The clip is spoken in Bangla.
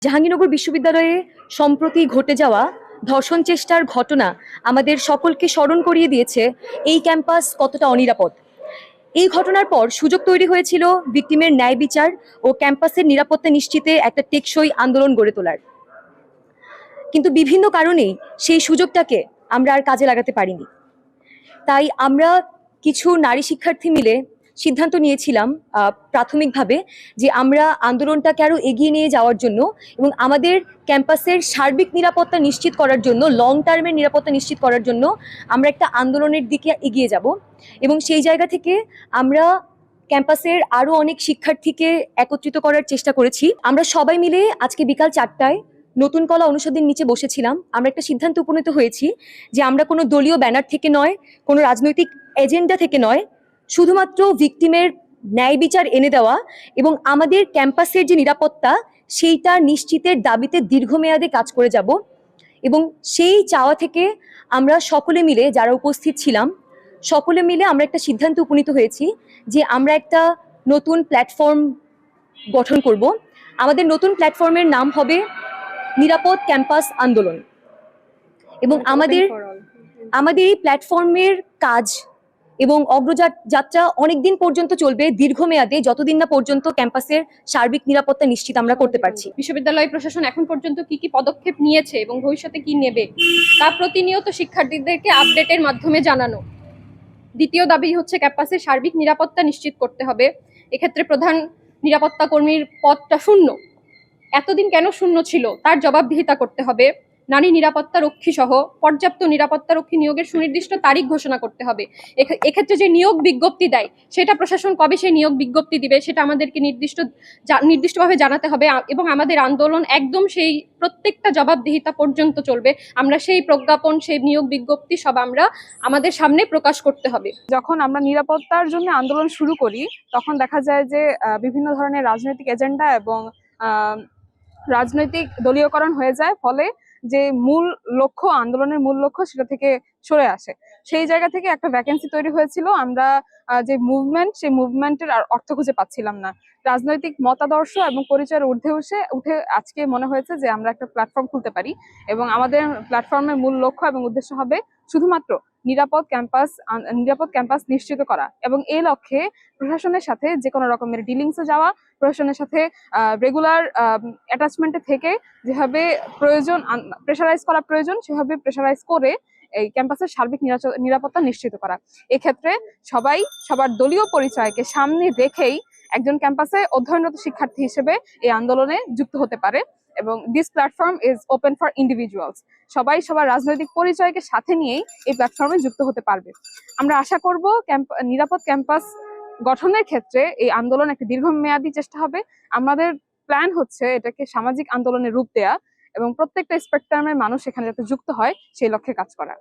জাহাঙ্গীরনগর বিশ্ববিদ্যালয়ে সম্প্রতি ঘটে যাওয়া ধর্ষণ চেষ্টার ঘটনা আমাদের সকলকে স্মরণ করিয়ে দিয়েছে এই ক্যাম্পাস কতটা অনিরাপদ। এই ঘটনার পর সুযোগ তৈরি হয়েছিল ভিকটিমের ন্যায় বিচার ও ক্যাম্পাসের নিরাপত্তা নিশ্চিতে একটা টেকসই আন্দোলন গড়ে তোলার। কিন্তু বিভিন্ন কারণেই সেই সুযোগটাকে আমরা আর কাজে লাগাতে পারিনি। তাই আমরা কিছু নারী শিক্ষার্থী মিলে সিদ্ধান্ত নিয়েছিলাম প্রাথমিকভাবে যে আমরা আন্দোলনটাকে আরো এগিয়ে নিয়ে যাওয়ার জন্য এবং আমাদের ক্যাম্পাসের সার্বিক নিরাপত্তা নিশ্চিত করার জন্য, লং টার্মের নিরাপত্তা নিশ্চিত করার জন্য আমরা একটা আন্দোলনের দিকে এগিয়ে যাব। এবং সেই জায়গা থেকে আমরা ক্যাম্পাসের আরো অনেক শিক্ষার্থীকে একত্রিত করার চেষ্টা করেছি। আমরা সবাই মিলে আজকে বিকাল 4টায় নতুন কলা অনুষদের নিচে বসেছিলাম। আমরা একটা সিদ্ধান্ত উপনীত হয়েছি যে আমরা কোনো দলীয় ব্যানার থেকে নয়, কোনো রাজনৈতিক এজেন্ডা থেকে নয়, শুধুমাত্র ভিকটিমের ন্যায় বিচার এনে দেওয়া এবং আমাদের ক্যাম্পাসের যে নিরাপত্তা সেইটা নিশ্চিতের দাবিতে দীর্ঘমেয়াদে কাজ করে যাব। এবং সেই চাওয়া থেকে আমরা সকলে মিলে, যারা উপস্থিত ছিলাম, সকলে মিলে আমরা একটা সিদ্ধান্ত উপনীত হয়েছি যে আমরা একটা নতুন প্ল্যাটফর্ম গঠন করব। আমাদের নতুন প্ল্যাটফর্মের নাম হবে নিরাপদ ক্যাম্পাস আন্দোলন। এবং আমাদের এই প্ল্যাটফর্মের কাজ এবং অগ্রযাত্রা অনেকদিন পর্যন্ত চলবে, দীর্ঘমেয়াদে, যতদিন না পর্যন্ত ক্যাম্পাসের সার্বিক নিরাপত্তা নিশ্চিত আমরা করতে পারছি। বিশ্ববিদ্যালয় প্রশাসন এখন পর্যন্ত কি কি পদক্ষেপ নিয়েছে এবং ভবিষ্যতে কি নেবে তা প্রতিনিয়ত শিক্ষার্থীদেরকে আপডেটের মাধ্যমে জানানো। দ্বিতীয় দাবি হচ্ছে ক্যাম্পাসের সার্বিক নিরাপত্তা নিশ্চিত করতে হবে। এক্ষেত্রে প্রধান নিরাপত্তা কর্মীর পদটা শূন্য। এতদিন কেন শূন্য ছিল তার জবাবদিহিতা করতে হবে। নারী নিরাপত্তা রক্ষী সহ পর্যাপ্ত নিরাপত্তা রক্ষী নিয়োগের সুনির্দিষ্ট তারিখ ঘোষণা করতে হবে। এক্ষেত্রে যে নিয়োগ বিজ্ঞপ্তি দেয় সেটা প্রশাসন কবে সেই নিয়োগ বিজ্ঞপ্তি দিবে সেটা আমাদেরকে নির্দিষ্টভাবে জানাতে হবে। এবং আমাদের আন্দোলন একদম সেই প্রত্যেকটা জবাবদিহিতা পর্যন্ত চলবে। আমরা সেই প্রজ্ঞাপন, সেই নিয়োগ বিজ্ঞপ্তি সব আমরা আমাদের সামনে প্রকাশ করতে হবে। যখন আমরা নিরাপত্তার জন্য আন্দোলন শুরু করি তখন দেখা যায় যে বিভিন্ন ধরনের রাজনৈতিক এজেন্ডা এবং রাজনৈতিক দলীয়করণ হয়ে যায়, ফলে যে মূল লক্ষ্য, আন্দোলনের মূল লক্ষ্য, সেটা থেকে সরে আসে। সেই জায়গা থেকে একটা ভ্যাকেন্সি তৈরি হয়েছিল। আমরা যে মুভমেন্ট, সেই মুভমেন্টের আর অর্থ খুঁজে পাচ্ছিলাম না। রাজনৈতিক মতাদর্শ এবং পরিচয়ের ঊর্ধ্বে উঠে আজকে মনে হয়েছে যে আমরা একটা প্ল্যাটফর্ম খুলতে পারি এবং আমাদের প্ল্যাটফর্মের মূল লক্ষ্য এবং উদ্দেশ্য হবে শুধুমাত্র নিরাপদ ক্যাম্পাস নিশ্চিত করা। এবং এই লক্ষ্যে প্রশাসনের সাথে যে কোনো রকমের ডিলিংসে যাওয়া, প্রশাসনের সাথে রেগুলার অ্যাটাচমেন্টে থেকে যেভাবে প্রয়োজন, প্রেশারাইজ করা প্রয়োজন, সেভাবে প্রেশারাইজ করে এই ক্যাম্পাসের সার্বিক নিরাপত্তা নিশ্চিত করা। এক্ষেত্রে সবাই সবার দলীয় পরিচয়কে সামনে রেখেই একজন ক্যাম্পাসে অধ্যয়নরত শিক্ষার্থী হিসেবে এই আন্দোলনে যুক্ত হতে পারে। এবং this platform is open for individuals. সবাই সবার রাজনৈতিক পরিচয়কে সাথে নিয়েই এই প্ল্যাটফর্মে যুক্ত হতে পারবে। আমরা আশা করব নিরাপদ ক্যাম্পাস গঠনের ক্ষেত্রে এই আন্দোলন একটা দীর্ঘমেয়াদী চেষ্টা হবে। আমাদের প্ল্যান হচ্ছে এটাকে সামাজিক আন্দোলনের রূপ দেয়া এবং প্রত্যেকটা স্পেকট্রামের মানুষ এখানে যাতে যুক্ত হয় সেই লক্ষ্যে কাজ করা।